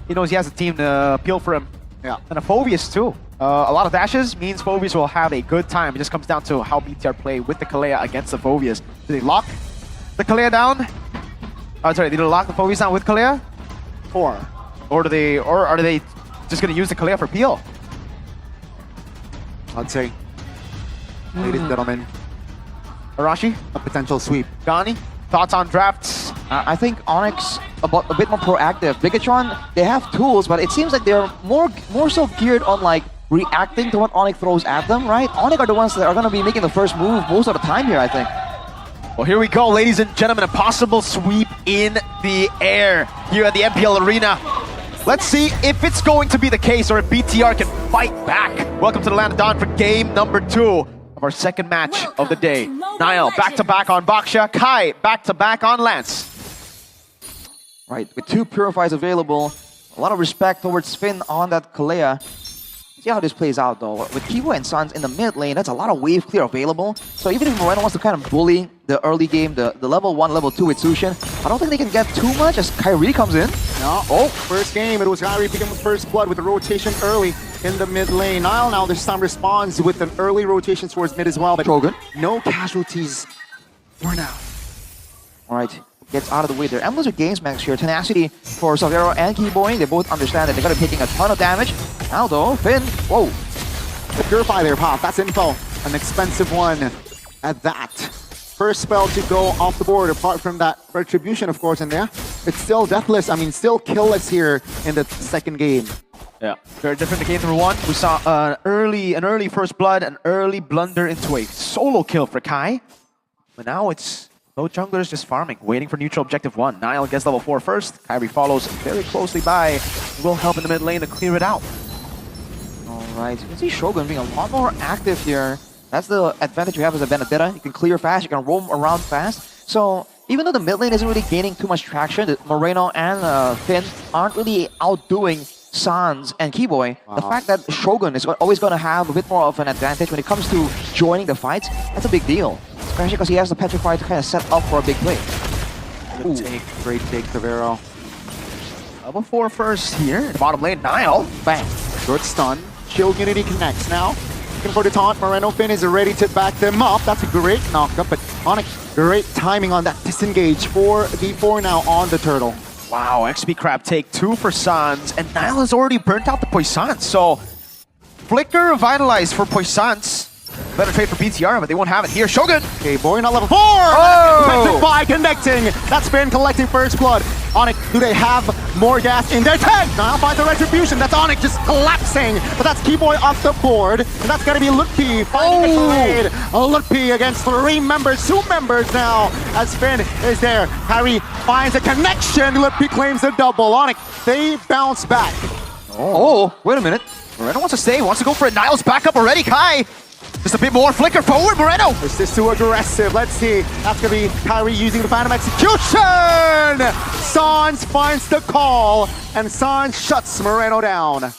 he knows he has a team to peel for him. Yeah. And a Phoveus too. A lot of dashes means Phoveus will have a good time. It just comes down to how BTR play with the Kalea against the Phoveus. Do they lock the Kalea down? Oh, sorry, did they lock the Phoveus down with Kalea? Or are they just gonna use the Kalea for peel? I'd say, ladies and gentlemen, Arashi? a potential sweep. Gani? Thoughts on drafts? I think ONIC a bit more proactive. Bigatron, they have tools, but it seems like they're more so geared on like reacting to what ONIC throws at them, right? ONIC are the ones that are going to be making the first move most of the time here, I think. Well, here we go, ladies and gentlemen. A possible sweep in the air here at the MPL Arena. Let's see if it's going to be the case or if BTR can fight back. Welcome to the Land of Dawn for game number 2 of our second match of the day. Niall back-to-back on Baksha, Kai back-to-back on Lance. Right, with 2 Purifies available, a lot of respect towards Finn on that Kalea. See how this plays out though. With Kivo and Suns in the mid lane, that's a lot of wave clear available. So even if Moreno wants to kind of bully the early game, the level 1, level 2 with Sushin, I don't think they can get too much as Kyrie comes in. No. Oh, first game, it was Kyrie picking with first blood with a rotation early in the mid lane. Niall now this time responds with an early rotation towards mid as well, but Shogun. no casualties for now. Alright, gets out of the way there. Emblems with games max here. Tenacity for Savero and Keyboy. They both understand that they're going to be taking a ton of damage. Now though, Finn, whoa. The Purify there, Pop. That's info. An expensive one at that. First spell to go off the board, apart from that Retribution, of course, and yeah, it's still deathless. I mean, still killless here in the second game. Yeah, very different to game number 1. We saw an early first blood, an early blunder into a solo kill for Kai. But now it's no junglers just farming, waiting for neutral objective 1. Niall gets level 4 first. Kyrie follows very closely by. Will help in the mid lane to clear it out. Alright, you can see Shogun being a lot more active here. That's the advantage you have as a Benedetta. You can clear fast, you can roam around fast. So even though the mid lane isn't really gaining too much traction, Moreno and Finn aren't really outdoing Sans and Keyboy. The fact that Shogun is always going to have a bit more of an advantage when it comes to joining the fights, that's a big deal. Especially because he has the Petrify to kind of set up for a big play. Great take, Savero. Level 4 first here. Bottom lane, Niall. Bang. Good stun. Shield Unity connects now. Looking for the taunt. Moreno Finn is ready to back them up. That's a great knockup, but ONIC, great timing on that disengage for D4 now on the turtle. Wow, XP Crab take 2 for Sans, and Niall has already burnt out the Poissons. So, Flicker Revitalize for Poissons. Better trade for BTR, but they won't have it here. Shogun! Okay, boy, not level 4! Oh! Petrify connecting! That's Finn collecting first blood. ONIC, do they have more gas in their tank? Now finds a Retribution. That's ONIC just collapsing. But that's Keyboy off the board. And that's going to be Lutpi finding a trade. Lutpi against 3 members, 2 members now. As Finn is there. Kyrie finds a connection. Lutpi claims a double. ONIC, they bounce back. Oh, wait a minute. Moreno wants to stay, wants to go for it. Niall's back up already. Kai! Just a bit more flicker forward, Moreno! Is this too aggressive? Let's see. That's going to be Kyrie using the Phantom Execution! Sans finds the call, and Sans shuts Moreno down. A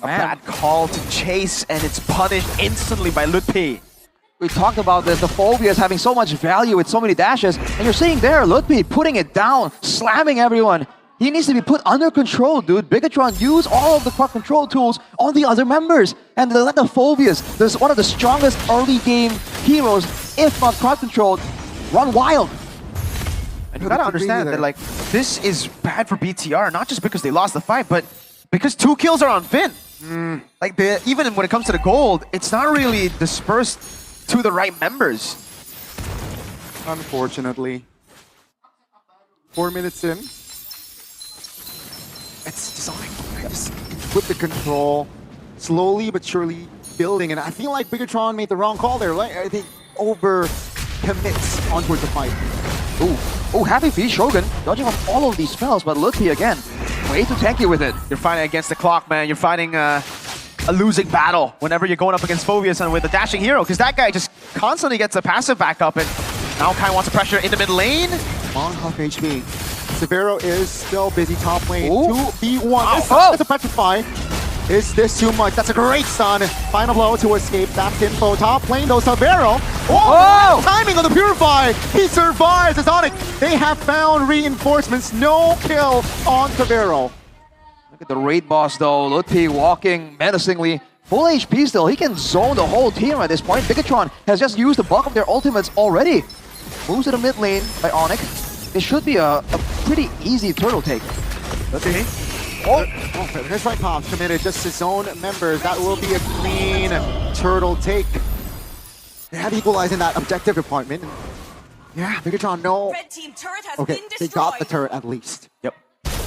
bad call to chase, and it's punished instantly by Lutpi. We talked about this, the Phoveus having so much value with so many dashes, and you're seeing there, Lutpi putting it down, slamming everyone. He needs to be put under control, dude. Bigatron use all of the crowd control tools on the other members. And they let the Phoveus, there's one of the strongest early game heroes, if not crowd controlled, run wild. And you gotta understand that, like, this is bad for BTR, not just because they lost the fight, but because 2 kills are on Finn. Like, even when it comes to the gold, it's not really dispersed to the right members. Unfortunately. 4 minutes in. It's design. Just with the control, slowly but surely building, and I feel like Bigatron made the wrong call there. Right? I think over commits onwards the fight. Oh, happy for Shogun, dodging off all of these spells, but Lutpi again, way too tanky with it. You're fighting against the clock, man. You're fighting a losing battle whenever you're going up against Phoveus and with a dashing hero, because that guy just constantly gets a passive back up, and now Kai wants to pressure in the mid lane. On half HP. Savero is still busy top lane. Ooh. 2v1. Wow. That's a Petrify. Is this too much? That's a great stun. Final blow to escape. That's info. Top lane though, Savero. Oh! Timing on the Purify. He survives as ONIC. They have found reinforcements. No kill on Savero. Look at the raid boss though. Lutpi walking menacingly. Full HP still. He can zone the whole team at this point. Bigatron has just used the bulk of their ultimates already. Moves to the mid lane by ONIC. It should be a pretty easy turtle take. Let's see. There's right pops committed just his own members. That will be a clean turtle take. They have equalized in that objective department. Yeah, Bigatron, no. Red team turret has Okay, been they destroyed. got the turret at least. Yep.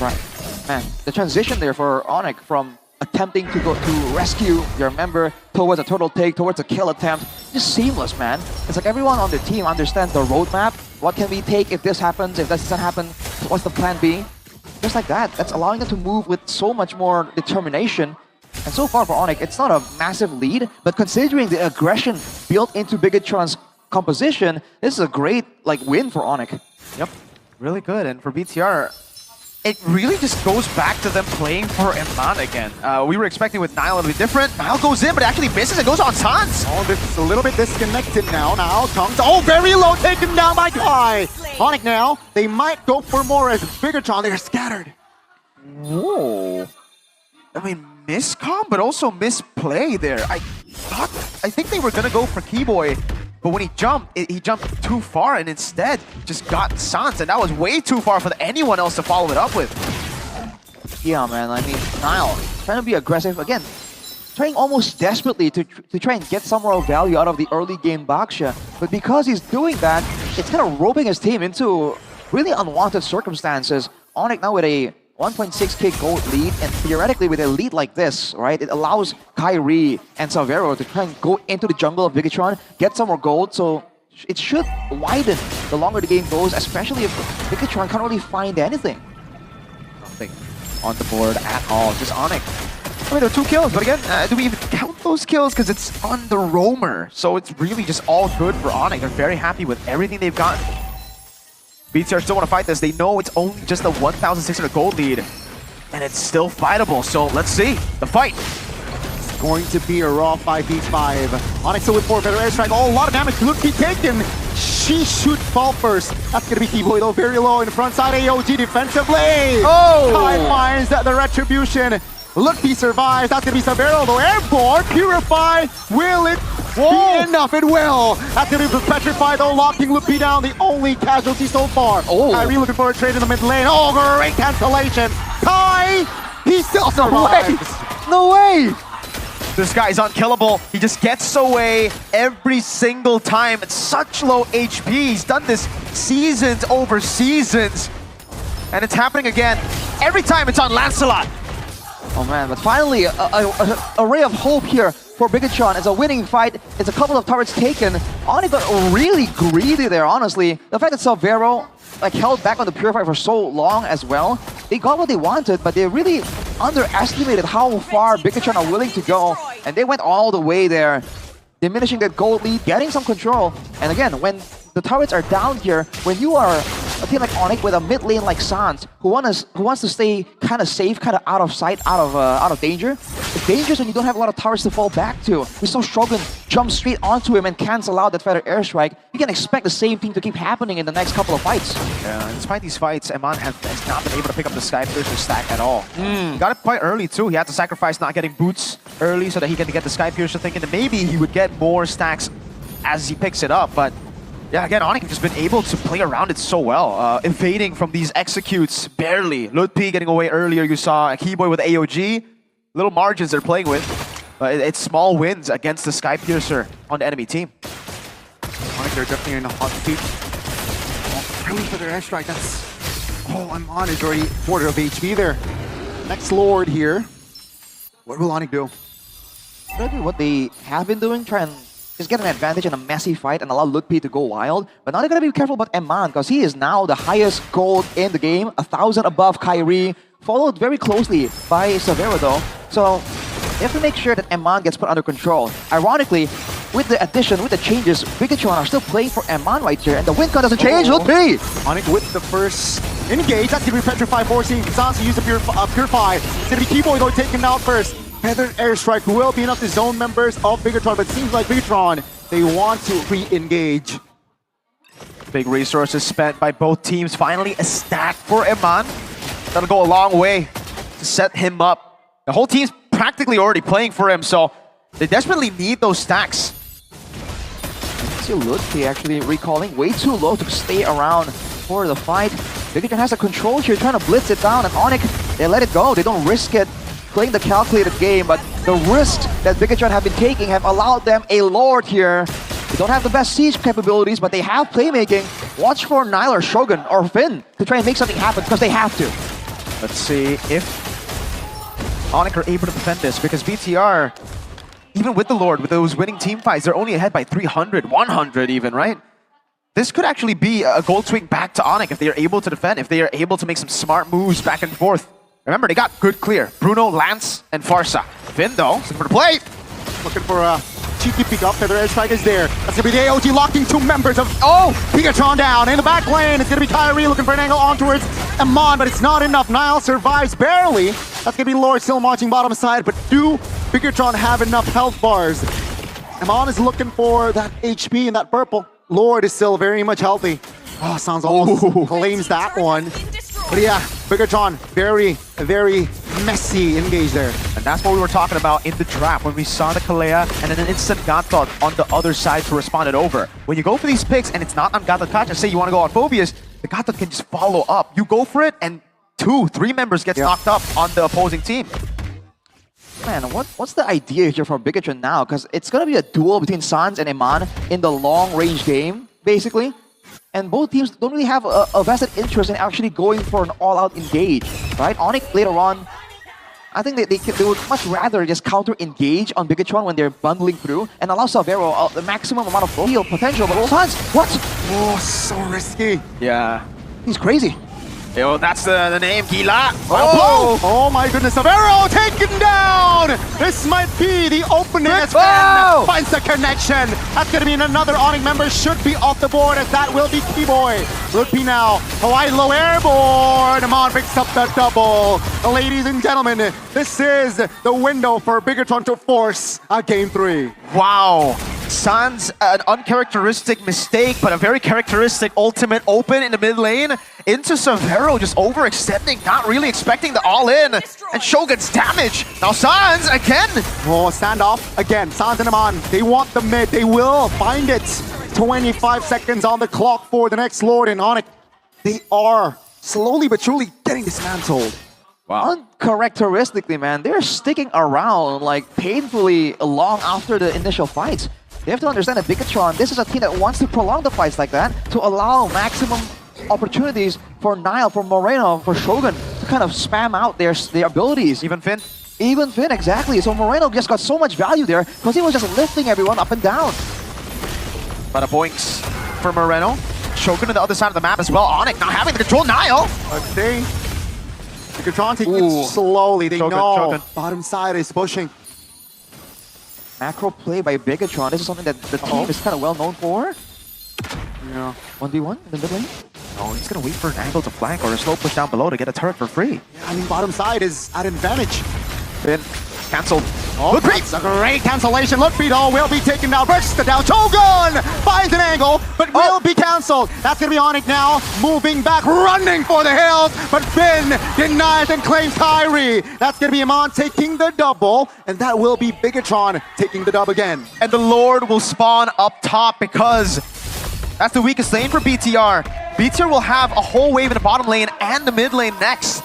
Right. Man, the transition there for ONIC from attempting to go to rescue your member towards a turtle take, towards a kill attempt, just seamless, man. It's like everyone on the team understands the roadmap. What can we take if this happens? If this doesn't happen, what's the plan B? Just like that. That's allowing them to move with so much more determination. And so far for ONIC, it's not a massive lead, but considering the aggression built into Bigatron's composition, this is a great win for ONIC. Yep, really good. And for BTR, it really just goes back to them playing for Iman again. We were expecting with Nile to be different. Nile goes in, but actually misses and goes on Sans. Oh, this is a little bit disconnected now. Now, Tongues. Oh, very low, taken down by Kai. ONIC now, they might go for more as Bigatron. They're scattered. Whoa. I mean, miscom, but also misplay there. I think they were gonna go for Keyboy, but when he jumped too far and instead just got Sans, and that was way too far for anyone else to follow it up with. Yeah, man. I mean, Nile trying to be aggressive again, trying almost desperately to try and get some more value out of the early game Baksha. But because he's doing that, it's kind of roping his team into really unwanted circumstances. ONIC now with a 1.6k gold lead, and theoretically with a lead like this, right, it allows Kyrie and Savero to try and go into the jungle of Bigatron, get some more gold, so it should widen the longer the game goes, especially if Bigatron can't really find anything. Nothing on the board at all, just ONIC. I mean, there are 2 kills, but again, do we even count those kills? Because it's on the roamer, so it's really just all good for ONIC. They're very happy with everything they've gotten. BTR still want to fight this. They know it's only just a 1,600 gold lead, and it's still fightable. So let's see the fight. It's going to be a raw 5v5. ONIC still with 4 better airstrike. Oh, a lot of damage. Lutpi taken. She should fall first. That's going to be Keyboy though, very low in front side. AOG defensively. Oh! Kai finds the retribution. Lutpi survives. That's going to be Savero though. Airborne. Purify. Will it be enough? It will. That's going to be Petrify though, locking Lutpi down. The only casualty so far. Oh. Kyrie looking for a trade in the mid lane. Oh, great cancellation. Kai, he still survives. No way! This guy's unkillable. He just gets away every single time. It's such low HP. He's done this seasons over seasons. And it's happening again. Every time it's on Lancelot. Oh man, but finally, a ray of hope here for Bigatron. It's a winning fight. It's a couple of turrets taken. ONIC got really greedy there, honestly. The fact that Savero held back on the Purify for so long as well, they got what they wanted, but they really underestimated how far Bigatron are willing to go, and they went all the way there, diminishing that gold lead, getting some control. And again, when the turrets are down here, when you are a team like ONIC with a mid lane like Sans, who wants to stay kind of safe, kind of out of sight, out of danger, it's dangerous when you don't have a lot of towers to fall back to. We saw Shogun jump straight onto him and cancel out that feather airstrike. You can expect the same thing to keep happening in the next couple of fights. Yeah, despite these fights, Iman has not been able to pick up the Skypiercer stack at all. He got it quite early too. He had to sacrifice not getting boots early so that he can get the Skypiercer, thinking that maybe he would get more stacks as he picks it up, but yeah, again, ONIC has just been able to play around it so well, evading from these executes barely. Lutpi getting away earlier, you saw Keyboy with AOG. Little margins they're playing with, but it's small wins against the Skypiercer on the enemy team. ONIC, they're definitely in a hot seat. Oh, really for their airstrike, that's... Oh, Iman is already quarter of HP there. Next Lord here. What will ONIC do? Maybe what they have been doing, try and just get an advantage in a messy fight and allow Lutpi to go wild. But now they're going to be careful about Iman, because he is now the highest gold in the game, 1,000 above Kyrie, followed very closely by Savero though. So they have to make sure that Iman gets put under control. Ironically, with the addition, with the changes, Bigatron are still playing for Iman right here, and the win count doesn't change. Lutpi! ONIC with the first engage. That's going to be Petrify forcing Sans to use the Purify. It's going to be Keyboy though taken out first. Feathered airstrike will be enough to zone members of Bigatron, but it seems like Bigatron, they want to re-engage. Big resources spent by both teams. Finally, a stack for Iman. That'll go a long way to set him up. The whole team's practically already playing for him, so they desperately need those stacks. See Ludwig actually recalling way too low to stay around for the fight. Bigatron has the control here, trying to blitz it down, and ONIC, they let it go. They don't risk it, playing the calculated game, but the risks that Bigatron have been taking have allowed them a Lord here. They don't have the best siege capabilities, but they have playmaking. Watch for Nile or Shogun or Finn to try and make something happen, because they have to. Let's see if ONIC are able to defend this, because BTR, even with the Lord, with those winning team fights, they're only ahead by 300, 100 even, right? This could actually be a gold swing back to ONIC if they are able to defend, if they are able to make some smart moves back and forth. Remember, they got good clear. Bruno, Lance, and Farsa. Finn, though, looking for the play. Looking for a cheeky pick up. Feather Airstrike is there. That's going to be the AOG locking two members of... Oh! Bigatron down. In the back lane, it's going to be Kyrie looking for an angle on towards Amon, but it's not enough. Nile survives barely. That's going to be Lord still marching bottom side, but do Bigatron have enough health bars? Amon is looking for that HP and that purple. Lord is still very much healthy. Oh, sounds almost claims that one. But yeah, Bigatron, very, very messy engage there. And that's what we were talking about in the trap when we saw the Kalea and then an instant Godthought on the other side to respond it over. When you go for these picks and it's not on Godthought catch and say you want to go on Phobias, the Godthought can just follow up. You go for it and 2, 3 members get knocked up on the opposing team. Man, what's the idea here for Bigatron now? Because it's going to be a duel between Sans and Iman in the long-range game, basically. And both teams don't really have a vested interest in actually going for an all-out engage, right? ONIC later on, I think they would much rather just counter-engage on Bigatron when they're bundling through and allow Salvero the maximum amount of heal potential. But Sans, what? Oh, so risky. Yeah. He's crazy. Yo, that's the name, Gila. Oh my goodness, Salvero taken down! This might be the opening as Finn finds the connection. That's gonna mean another ONIC member should be off the board, as that will be Keyboy. Ludwig now, Hawaii low airborne. Amon picks up the double. Ladies and gentlemen, this is the window for Bigatron to force a game 3. Wow. Sans, an uncharacteristic mistake, but a very characteristic ultimate open in the mid lane into Salvero, just overextending, not really expecting the all-in, and Shogun's damage. Now Sans again. Oh, standoff again. Sans and Amon, they want the mid. They will find it. 25 seconds on the clock for the next Lord, and ONIC, they are slowly but surely getting dismantled. Wow. Uncharacteristically, man, they're sticking around like painfully long after the initial fights. They have to understand that Bigatron, this is a team that wants to prolong the fights like that to allow maximum opportunities for Nile, for Moreno, for Shogun to kind of spam out their abilities. Even Finn? Even Finn, exactly. So Moreno just got so much value there because he was just lifting everyone up and down. But a boinks for Moreno. Shogun on the other side of the map as well. ONIC now having the control. Nile. Okay. Bigatron taking it slowly. They know Shogun. bottom side is pushing. Macro play by Bigatron. This is something that the team is kind of well known for. Yeah. 1v1 in the mid lane. Oh, he's gonna wait for an angle to flank or a slow push down below to get a turret for free. Yeah, I mean, bottom side is at advantage. Finn cancelled. Oh, that's a great cancellation. Look, Beetle will be taken down. Bursts the down. Shogun finds an angle, but will be cancelled. That's going to be ONIC now, moving back, running for the hills, but Finn denies and claims Kyrie. That's going to be Amon taking the double, and that will be Bigatron taking the dub again. And the Lord will spawn up top because that's the weakest lane for BTR. BTR will have a whole wave in the bottom lane and the mid lane next.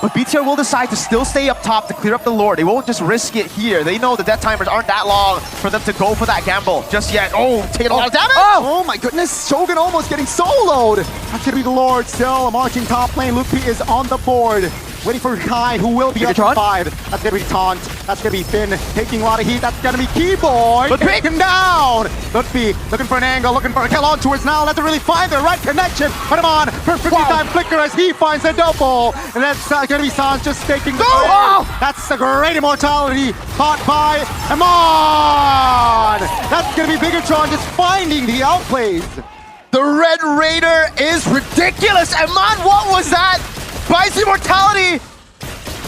But BTR will decide to still stay up top to clear up the Lord. They won't just risk it here. They know the death timers aren't that long for them to go for that gamble just yet. Oh, taking a lot of damage! Oh my goodness, Shogun almost getting soloed. That's gonna be the Lord still. Marching top lane, Lupi is on the board. Waiting for Kai, who will be up to 5. That's gonna be Taunt. That's gonna be Finn taking a lot of heat. That's gonna be Keyboy taken down. Lutfi looking for an angle, looking for a kill on towards now. Doesn't really find the right connection. Put him on. Perfectly timed flicker as he finds the double. And that's gonna be Sans just taking the That's a great immortality caught by Amon. That's gonna be Bigatron just finding the outplays. The Red Raider is ridiculous. Amon, what was that? Buys the immortality.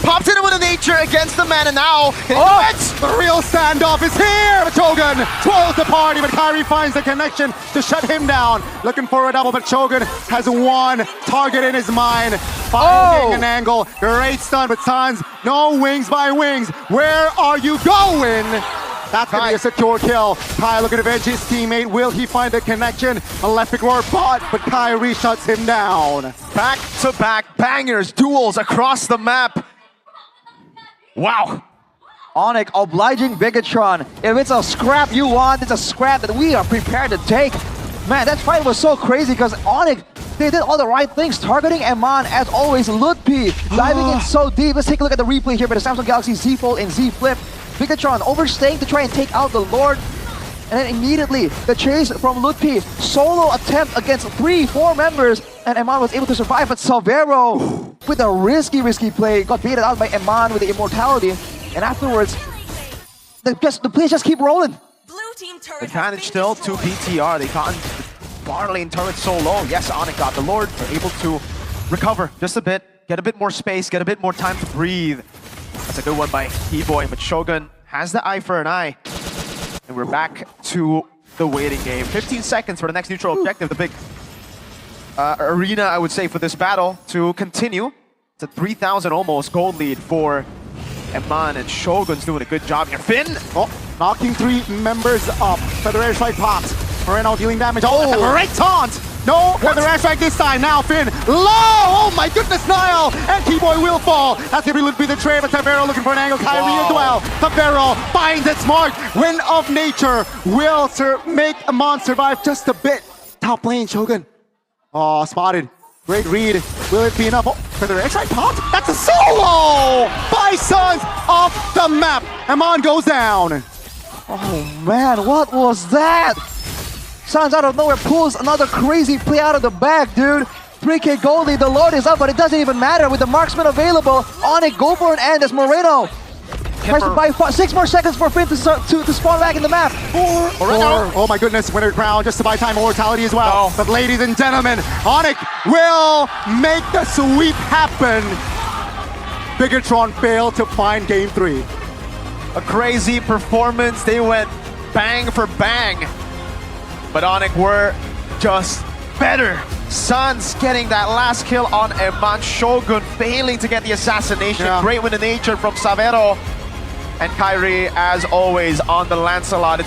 Pops in with a of nature against the man, and now The real standoff is here! But Shogun spoils the party, but Kyrie finds the connection to shut him down. Looking for a double, but Shogun has one target in his mind. Finding an angle. Great stun, but Suns, no wings by wings. Where are you going? That's going to be a secure kill. Kai looking to avenge his teammate. Will he find the connection? A left pick or bot, but Kyrie shuts him down. Back-to-back bangers, duels across the map. Wow. ONIC obliging Bigatron. If it's a scrap you want, it's a scrap that we are prepared to take. Man, that fight was so crazy because ONIC, they did all the right things, targeting Eman as always. Ludpi diving in so deep. Let's take a look at the replay here by the Samsung Galaxy Z Fold and Z Flip. Bigatron overstaying to try and take out the Lord. And then immediately, the chase from Ludpi. Solo attempt against 3-4 members. And Eman was able to survive, but Salvero, with a risky play, got baited out by Eman with the immortality. And afterwards, the plays just keep rolling. Advantage still to BTR. They caught bar lane turret so low. Yes, ONIC got the Lord. They're able to recover just a bit, get a bit more space, get a bit more time to breathe. That's a good one by T-Boy, but Shogun has the eye for an eye. And we're back to the waiting game. 15 seconds for the next neutral objective. The big arena, I would say, for this battle to continue. It's a 3,000 almost gold lead for Eman, and Shogun's doing a good job here. Finn! Knocking 3 members up. Feather Airstrike pops. Moreno dealing damage. Great taunt! No, Feather Airstrike this time. Now Finn, low! Oh my goodness, Niall! And T-Boy will fall. That's gonna be the trade, but Tavero looking for an angle. Kyrie as well. Tavero finds its mark. Wind of Nature will make Eman survive just a bit. Top lane, Shogun. Oh, spotted. Great read. Will it be enough? Feather Airstrike popped. That's a solo! By Suns off the map. Eman goes down. Oh man, what was that? Suns out of nowhere pulls another crazy play out of the bag, dude. 3K gold lead, the Lord is up, but it doesn't even matter with the marksman available. ONIC go for an end as Moreno tries to buy 6 more seconds for Finn to spawn back in the map. Oh my goodness, winner crown just to buy time mortality as well. But ladies and gentlemen, ONIC will make the sweep happen. Bigatron failed to find game 3. A crazy performance. They went bang for bang. But ONIC were just better. Suns getting that last kill on Eman. Shogun failing to get the assassination. Great win of nature from Savero. And Kyrie, as always, on the Lancelot.